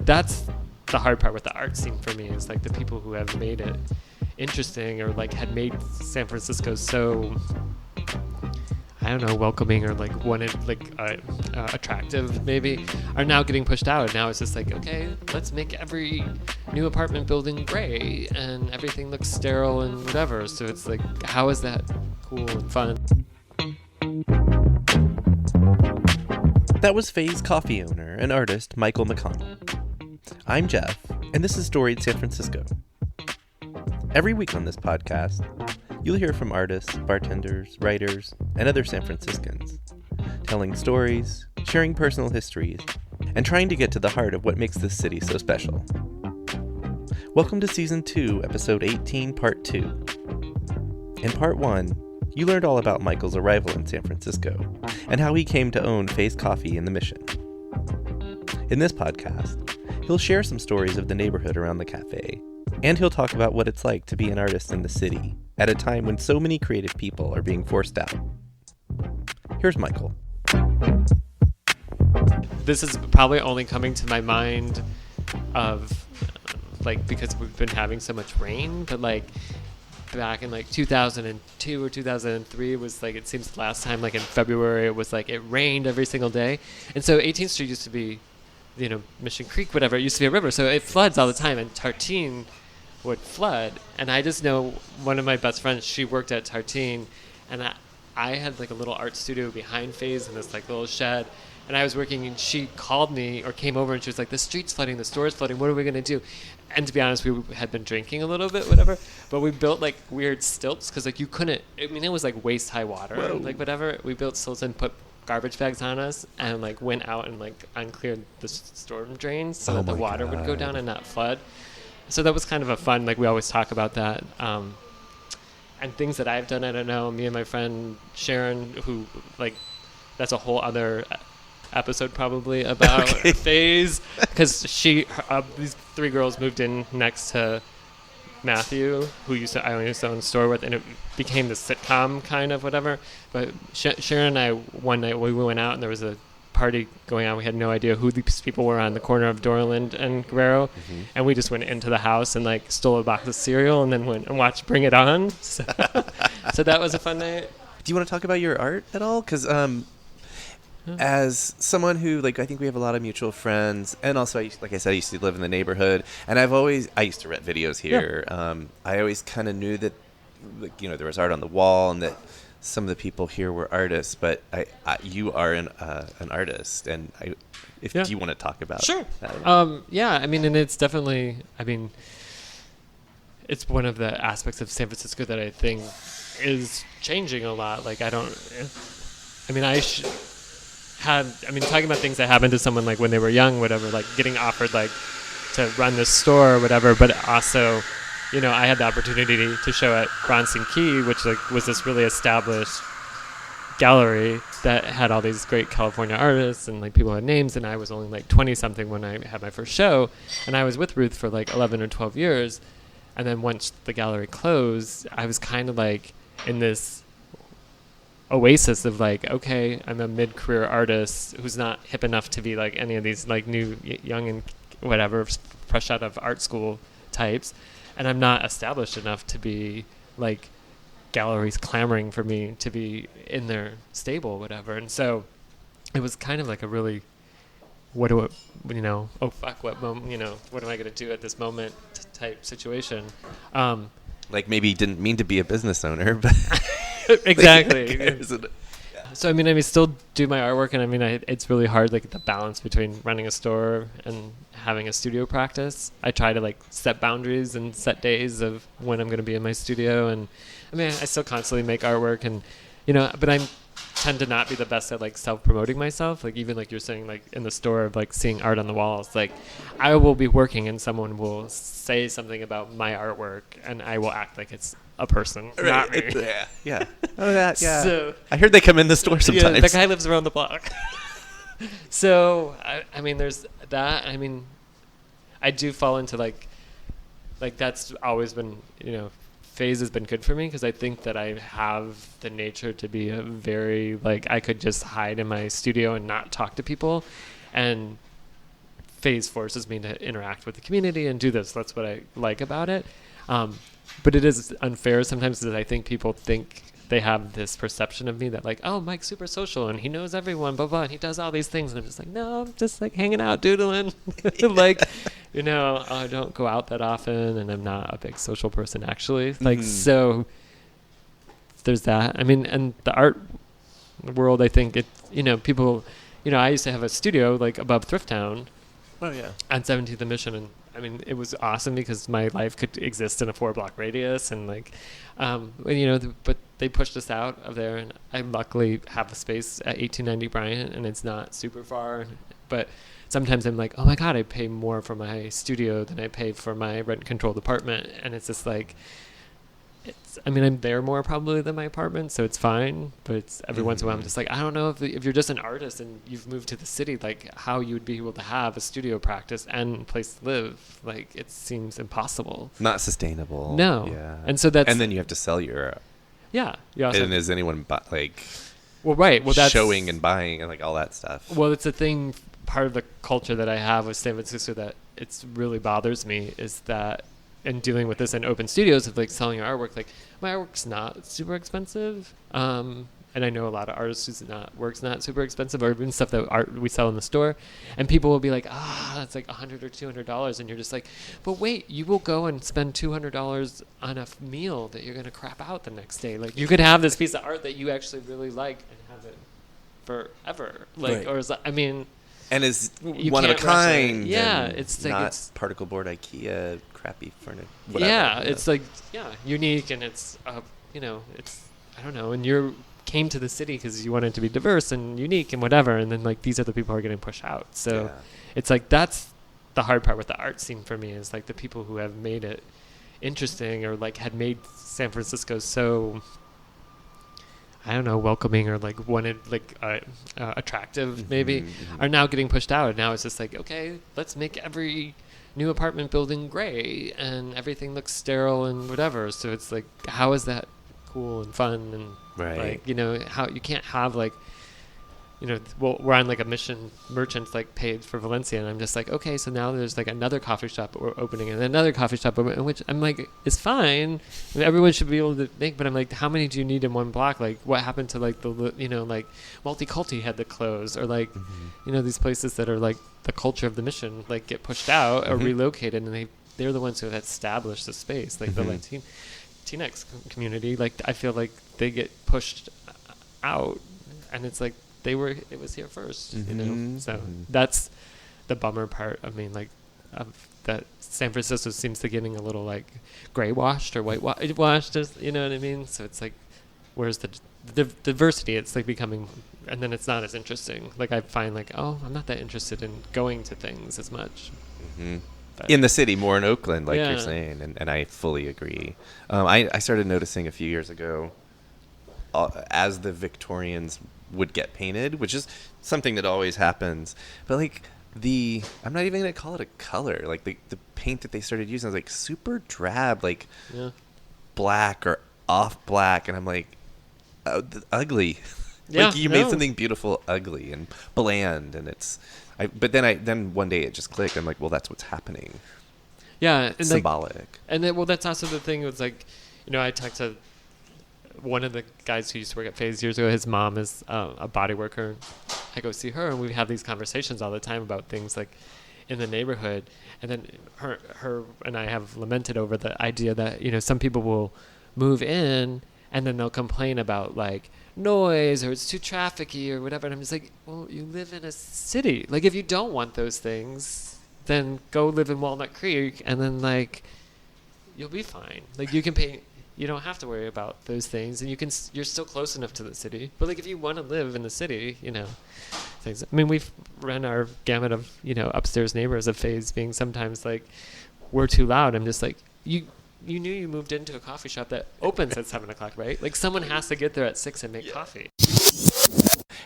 that's the hard part with the art scene for me, is like the people who have made it interesting, or like had made San Francisco so, I don't know, welcoming, or like attractive maybe, are now getting pushed out. Now it's just like, okay, let's make every new apartment building gray and everything looks sterile and whatever. So it's like, how is that cool and fun? That was Fayes Coffee owner and artist Michael McConnell. I'm Jeff, and this is Storied San Francisco. Every week on this podcast, you'll hear from artists, bartenders, writers, and other San Franciscans, telling stories, sharing personal histories, and trying to get to the heart of what makes this city so special. Welcome to Season 2, Episode 18, Part 2. In Part 1, you learned all about Michael's arrival in San Francisco and how he came to own Fayes Coffee in the Mission. In this podcast, he'll share some stories of the neighborhood around the cafe, and he'll talk about what it's like to be an artist in the city at a time when so many creative people are being forced out. Here's Michael. This is probably only coming to my mind of, like, because we've been having so much rain, but like back in like 2002 or 2003 was like, it seems last time, like in February, it was like it rained every single day. And so 18th Street used to be, you know, Mission Creek, whatever, it used to be a river, so it floods all the time, and Tartine would flood. And I just know one of my best friends, she worked at Tartine, and I had like a little art studio behind Fayes in this like little shed, and I was working, and she called me or came over and she was like, the street's flooding, the store's flooding, what are we going to do? And to be honest, we had been drinking a little bit, whatever, but we built like weird stilts, because like you couldn't, I mean, it was like waist high water. Whoa. Like whatever, we built stilts and put garbage bags on us, and like went out and like uncleared the storm drains so that the water would go down and not flood. So that was kind of a fun, like we always talk about that. And things that I've done, I don't know, me and my friend Sharon, who like, that's a whole other episode probably about Fayes, because these three girls moved in next to Matthew, who I used to own a store with, and it became the sitcom kind of whatever. But Sharon and I, one night we went out and there was a party going on. We had no idea who these people were on the corner of Dorland and Guerrero, and we just went into the house and like stole a box of cereal and then went and watched Bring It On. So that was a fun night. Do you want to talk about your art at all? Because as someone who, like, I think we have a lot of mutual friends, and also, like I said, I used to live in the neighborhood, and I used to rent videos here. Yeah. I always kind of knew that, like, you know, there was art on the wall, and that some of the people here were artists, but you are an artist, and do you want to talk about that? Yeah, I mean, and it's definitely, I mean, it's one of the aspects of San Francisco that I think is changing a lot. Like, talking about things that happened to someone like when they were young, whatever, like getting offered like to run this store or whatever, but also, you know, I had the opportunity to show at Bronson Key, which like was this really established gallery that had all these great California artists and like people had names, and I was only like 20 something when I had my first show, and I was with Ruth for like 11 or 12 years. And then once the gallery closed, I was kind of like in this oasis of like, okay, I'm a mid-career artist who's not hip enough to be like any of these like new young and whatever fresh out of art school types, and I'm not established enough to be like galleries clamoring for me to be in their stable, whatever. And so it was kind of like a really, what am I going to do at this moment type situation. Like maybe you didn't mean to be a business owner, but exactly. So I mean, still do my artwork, and I mean, it's really hard, like the balance between running a store and having a studio practice. I try to like set boundaries and set days of when I'm going to be in my studio, and I mean, I still constantly make artwork, and you know, but I tend to not be the best at like self-promoting myself. Like even like you're saying, like in the store of like seeing art on the walls, like I will be working and someone will say something about my artwork, and I will act like it's a person, not me. Yeah. Oh, that, yeah. So, I heard they come in the store sometimes. Yeah, the guy lives around the block. So, I mean, there's that. I mean, I do fall into like that's always been, you know, Fayes has been good for me because I think that I have the nature to be a very, like, I could just hide in my studio and not talk to people. And Fayes forces me to interact with the community and do this. That's what I like about it. But it is unfair sometimes that I think people think they have this perception of me that like, oh, Mike's super social and he knows everyone, blah, blah, and he does all these things. And I'm just like, no, I'm just like hanging out, doodling. Like, you know, I don't go out that often and I'm not a big social person actually. Like, so there's that. I mean, and the art world, I think it, you know, people, you know, I used to have a studio like above Thrift Town. Oh, yeah. On 17th and Mission, and I mean, it was awesome because my life could exist in a 4-block radius, and like, you know, but they pushed us out of there, and I luckily have a space at 1890 Bryant, and it's not super far, but sometimes I'm like, oh my God, I pay more for my studio than I pay for my rent-controlled apartment, and it's just like, I mean, I'm there more probably than my apartment, so it's fine. But it's every once in a while, I'm just like, I don't know if you're just an artist and you've moved to the city, like how you would be able to have a studio practice and a place to live. Like it seems impossible. Not sustainable. No. Yeah. And so that's. And then you have to sell your. Yeah. You also and is anyone like? Well, right. Well, that's showing and buying and like all that stuff. Well, it's a thing. Part of the culture that I have with San Francisco that it's really bothers me is that. And dealing with this in open studios of like selling your artwork, like my artwork's not super expensive. And I know a lot of artists whose work's not super expensive, or even stuff that we sell in the store. And people will be like, it's like $100 or $200. And you're just like, but wait, you will go and spend $200 on a meal that you're going to crap out the next day. Like you could have this piece of art that you actually really like and have it forever. Like, right. Or is that, I mean, and is one of a kind. Yeah, it's like not particle board IKEA crappy furniture. Yeah, it's like unique, and it's you know, it's I don't know. And you came to the city because you wanted to be diverse and unique and whatever, and then like these are the people who are getting pushed out. So it's like that's the hard part with the art scene for me is like the people who have made it interesting or like had made San Francisco so. I don't know, welcoming or like wanted like attractive maybe are now getting pushed out. And now it's just like, okay, let's make every new apartment building gray and everything looks sterile and whatever. So it's like, how is that cool and fun? And like, you know, how you can't have like, you know, well, we're on like a mission merchants like page for Valencia, and I'm just like, okay, so now there's like another coffee shop opening and another coffee shop opening, which I'm like, it's fine. I mean, everyone should be able to make, but I'm like, how many do you need in one block? Like, what happened to like the, you know, like Multiculti had to close, or like, you know, these places that are like the culture of the mission, like get pushed out or relocated, and they're the ones who have established the space, like the Latinx community. Like, I feel like they get pushed out, and it's like, it was here first, you know? So that's the bummer part. I mean, like, that San Francisco seems to getting a little like gray washed or whitewashed, you know what I mean? So it's like, where's the diversity? It's like becoming, and then it's not as interesting. Like I find like, oh, I'm not that interested in going to things as much. In the city, more in Oakland, like you're saying, and I fully agree. I started noticing a few years ago, as the Victorians would get painted, which is something that always happens, but like I'm not even gonna call it a color, like the paint that they started using was like super drab, like black or off black, and I'm like, ugly. Like you made something beautiful ugly and bland, and but then one day it just clicked. I'm like, well, that's what's happening. Yeah, and symbolic. And then, well, that's also the thing. It was like, you know, I talked to one of the guys who used to work at Fayes years ago. His mom is a body worker. I go see her, and we have these conversations all the time about things like in the neighborhood. And then her and I have lamented over the idea that, you know, some people will move in and then they'll complain about like noise or it's too trafficky or whatever. And I'm just like, well, you live in a city. Like, if you don't want those things, then go live in Walnut Creek, and then like you'll be fine. Like, you can pay. You don't have to worry about those things, and you're still close enough to the city. But like, if you want to live in the city, you know, things. I mean, we've run our gamut of, you know, upstairs neighbors of Fayes being sometimes like, we're too loud. I'm just like, you knew you moved into a coffee shop that opens at 7:00, right? Like, someone has to get there at 6 and make coffee.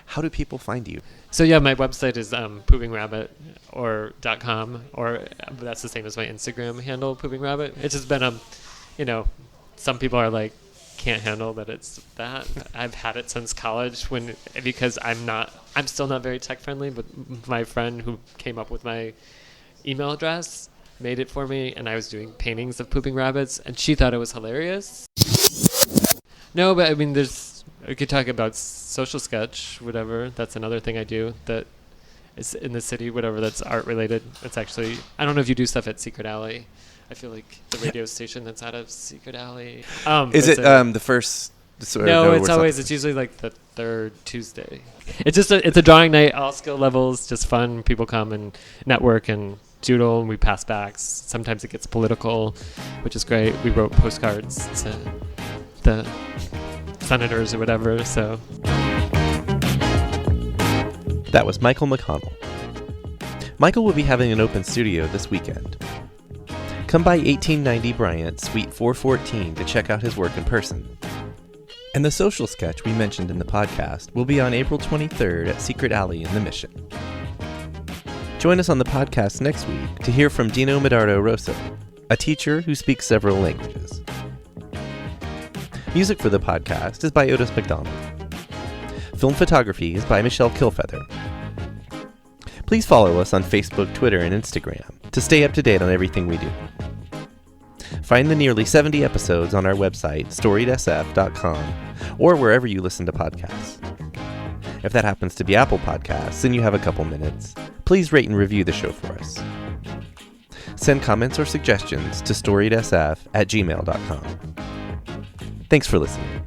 How do people find you? So yeah, my website is poopingrabbit.com, or that's the same as my Instagram handle, poopingrabbit. It's just been you know. Some people are like, can't handle that it's that. I've had it since college because I'm still not very tech friendly, but my friend who came up with my email address made it for me, and I was doing paintings of pooping rabbits, and she thought it was hilarious. No, but I mean, we could talk about social sketch, whatever. That's another thing I do that is in the city, whatever, that's art related. It's actually, I don't know if you do stuff at Secret Alley. I feel like the radio station that's out of Secret Alley. Is it the first? No, it's usually like the third Tuesday. It's a drawing night, all skill levels, just fun. People come and network and doodle, and we pass backs. Sometimes it gets political, which is great. We wrote postcards to the senators or whatever, so. That was Michael McConnell. Michael will be having an open studio this weekend. Come by 1890 Bryant, Suite 414 to check out his work in person. And the social sketch we mentioned in the podcast will be on April 23rd at Secret Alley in the Mission. Join us on the podcast next week to hear from Dino Medardo Rosso, a teacher who speaks several languages. Music for the podcast is by Otis McDonald. Film photography is by Michelle Kilfeather. Please follow us on Facebook, Twitter, and Instagram to stay up to date on everything we do. Find the nearly 70 episodes on our website, storiedsf.com, or wherever you listen to podcasts. If that happens to be Apple Podcasts and you have a couple minutes, please rate and review the show for us. Send comments or suggestions to storiedsf@gmail.com. Thanks for listening.